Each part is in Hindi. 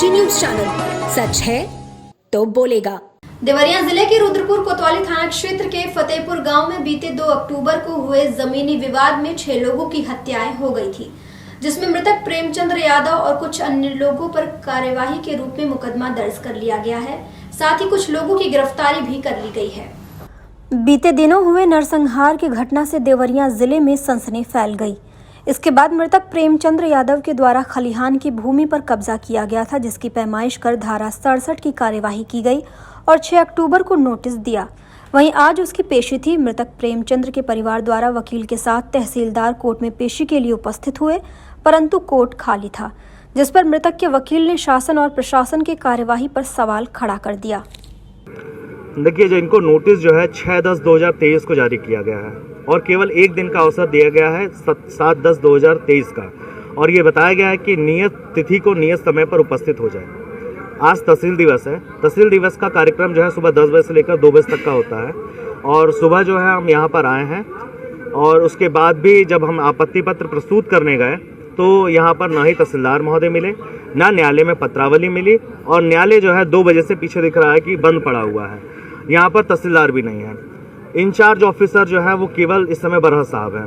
एनजी न्यूज चैनल, सच है तो बोलेगा। देवरिया जिले के रुद्रपुर कोतवाली थाना क्षेत्र के फतेहपुर गांव में बीते 2 अक्टूबर को हुए जमीनी विवाद में 6 लोगों की हत्याएं हो गई थी, जिसमें मृतक प्रेमचंद्र यादव और कुछ अन्य लोगों पर कार्यवाही के रूप में मुकदमा दर्ज कर लिया गया है। साथ ही कुछ लोगों की गिरफ्तारी भी कर ली गई है। बीते दिनों हुए नरसंहार की घटना से देवरिया जिले में सनसनी फैल गई। इसके बाद मृतक प्रेमचंद्र यादव के द्वारा खलिहान की भूमि पर कब्जा किया गया था, जिसकी पैमाइश कर धारा 67 की कार्यवाही की गई और 6 अक्टूबर को नोटिस दिया। वहीं आज उसकी पेशी थी। मृतक प्रेमचंद्र के परिवार द्वारा वकील के साथ तहसीलदार कोर्ट में पेशी के लिए उपस्थित हुए, परंतु कोर्ट खाली था, जिस पर मृतक के वकील ने शासन और प्रशासन की कार्यवाही पर सवाल खड़ा कर दिया। देखिए, जो इनको नोटिस जो है 6/10/2023 को जारी किया गया है और केवल 1 दिन का अवसर दिया गया है 7/10/2023 का, और ये बताया गया है कि नियत तिथि को नियत समय पर उपस्थित हो जाए। आज तहसील दिवस है। तहसील दिवस का कार्यक्रम जो है सुबह 10 बजे से लेकर 2 बजे तक का होता है, और सुबह जो है हम यहाँ पर आए हैं, और उसके बाद भी जब हम आपत्ति पत्र प्रस्तुत करने गए तो यहाँ पर ना ही तहसीलदार महोदय मिले, ना न्यायालय में पत्रावली मिली, और न्यायालय जो है 2 बजे से पीछे दिख रहा है कि बंद पड़ा हुआ है। यहाँ पर तहसीलदार भी नहीं है। इंचार्ज ऑफिसर जो है वो केवल इस समय बरहा साहब हैं।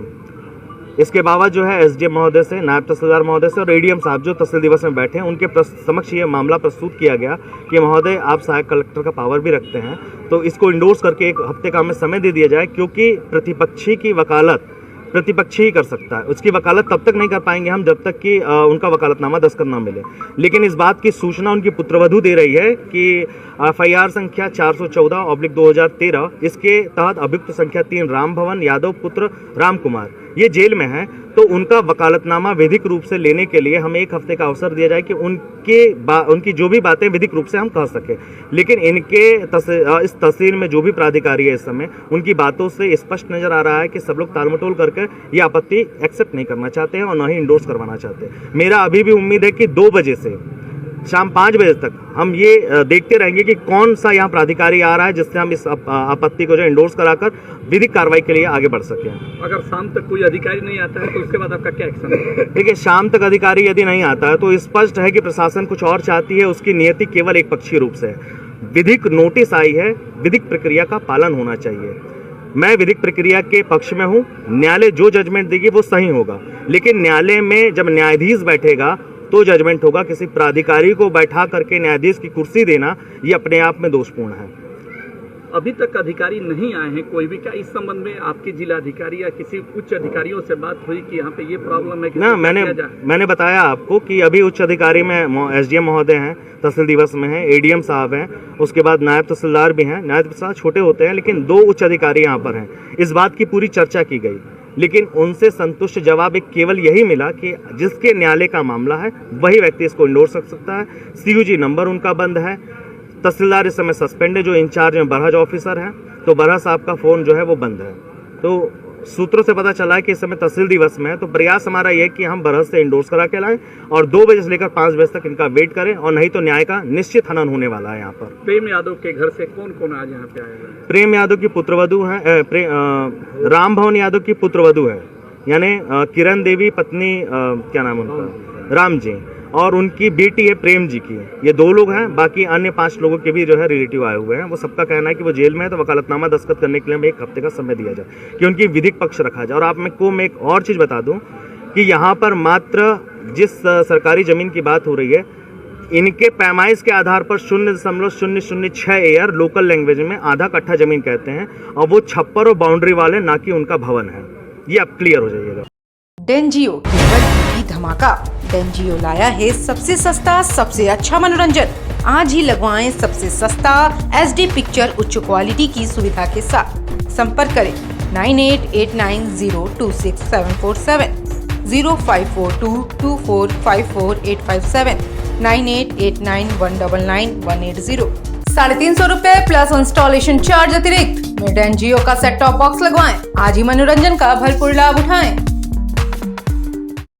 इसके बावजूद जो है एसडीएम महोदय से, नायब तहसीलदार महोदय से और एडीएम साहब जो तहसील दिवस में बैठे हैं, उनके समक्ष ये मामला प्रस्तुत किया गया कि महोदय, आप सहायक कलेक्टर का पावर भी रखते हैं, तो इसको इंडोर्स करके 1 हफ्ते का हमें समय दे दिया जाए, क्योंकि प्रतिपक्षी की वकालत प्रतिपक्षी ही कर सकता है। उसकी वकालत तब तक नहीं कर पाएंगे हम जब तक कि उनका वकालतनामा दस्तखत ना मिले। लेकिन इस बात की सूचना उनकी पुत्रवधू दे रही है कि FIR संख्या 414/2013 इसके तहत अभियुक्त संख्या 3 राम भवन यादव पुत्र राम कुमार ये जेल में है, तो उनका वकालतनामा विधिक रूप से लेने के लिए हमें 1 हफ्ते का अवसर दिया जाए कि उनकी जो भी बातें विधिक रूप से हम कह सकें। लेकिन इनके इस तहसील में जो भी प्राधिकारी है इस समय, उनकी बातों से स्पष्ट नजर आ रहा है कि सब लोग तालमटोल करके ये आपत्ति एक्सेप्ट नहीं करना चाहते हैं और न ही इंडोर्स करवाना चाहते हैं। मेरा अभी भी उम्मीद है कि 2 बजे से शाम 5 बजे तक हम ये देखते रहेंगे कि कौन सा यहाँ प्राधिकारी आ रहा है जिससे हम इस आपत्ति को जो इंडोर्स कराकर विधिक कार्रवाई के लिए आगे बढ़ सकें। अगर शाम तक कोई अधिकारी नहीं आता है तो उसके बाद आपका क्या एक्शन है? देखिए, शाम तक अधिकारी यदि नहीं आता है तो स्पष्ट है कि प्रशासन कुछ और चाहती है। उसकी नियति केवल एक पक्षीय रूप से है। विधिक नोटिस आई है, विधिक प्रक्रिया का पालन होना चाहिए। मैं विधिक प्रक्रिया के पक्ष में हूँ। न्यायालय जो जजमेंट देगी वो सही होगा, लेकिन न्यायालय में जब न्यायाधीश बैठेगा तो जजमेंट होगा। किसी प्राधिकारी को बैठा करके न्यायाधीश की कुर्सी देना ये अपने आप में दोषपूर्ण है। अभी तक अधिकारी नहीं आए हैं कोई भी। क्या इस संबंध में आपके जिला अधिकारी या किसी उच्च अधिकारियों से बात हुई कि यहाँ पे ये प्रॉब्लम है? ना, मैंने बताया आपको कि अभी उच्च अधिकारी में एसडीएम महोदय हैं, तहसील दिवस में हैं, एडीएम साहब हैं, उसके बाद नायब तहसीलदार भी हैं। नायब तहसीलदार छोटे होते हैं, लेकिन 2 उच्च अधिकारी यहाँ पर हैं। इस बात की पूरी चर्चा की गई, लेकिन उनसे संतुष्ट जवाब एक केवल यही मिला कि जिसके न्यायालय का मामला है वही व्यक्ति इसको इंडोर्स कर सकता है। CUG नंबर उनका बंद है। तहसीलदार इस समय सस्पेंड है, जो इंचार्ज में बरहा ऑफिसर है, तो बरहा साहब का फोन जो है वो बंद है। तो सूत्रों से पता चला है कि इस समय तहसील दिवस में है। तो प्रयास हमारा यह है कि हम बरहा से इंडोर्स करा के लाएं और 2 बजे से लेकर 5 बजे तक इनका वेट करें, और नहीं तो न्याय का निश्चित हनन होने वाला है। यहाँ पर प्रेम यादव के घर से कौन कौन आज यहाँ पे आएगा? प्रेम यादव की पुत्रवधू है, राम भवन यादव की पुत्रवधू है, यानी किरण देवी पत्नी, क्या नाम उनका, राम जी, और उनकी बेटी है प्रेम जी की। ये 2 लोग हैं। बाकी अन्य 5 लोगों के भी जो है रिलेटिव आए हुए हैं। वो सबका कहना है कि वो जेल में है, तो वकालतनामा दस्तखत करने के लिए हमें 1 हफ्ते का समय दिया जाए कि उनकी विधिक पक्ष रखा जाए। और आप मैं एक और चीज़ बता दूं कि यहाँ पर मात्र जिस सरकारी ज़मीन की बात हो रही है, इनके पैमाइश के आधार पर 0.006 एयर लोकल लैंग्वेज में आधा कट्ठा ज़मीन कहते हैं, और वो छप्पर और बाउंड्री वाले, ना कि उनका भवन है। ये आप क्लियर हो जाइएगा। डेंजियो केवल टीवी धमाका। डेंजियो लाया है सबसे सस्ता, सबसे अच्छा मनोरंजन। आज ही लगवाएं सबसे सस्ता HD पिक्चर उच्च क्वालिटी की सुविधा के साथ। संपर्क करें 9889026747, 054224548557, 9889199180। 350 रुपए प्लस इंस्टॉलेशन चार्ज अतिरिक्त में डेंजियो का सेट टॉप बॉक्स लगवाएं। आज ही मनोरंजन का भरपूर लाभ उठाएं।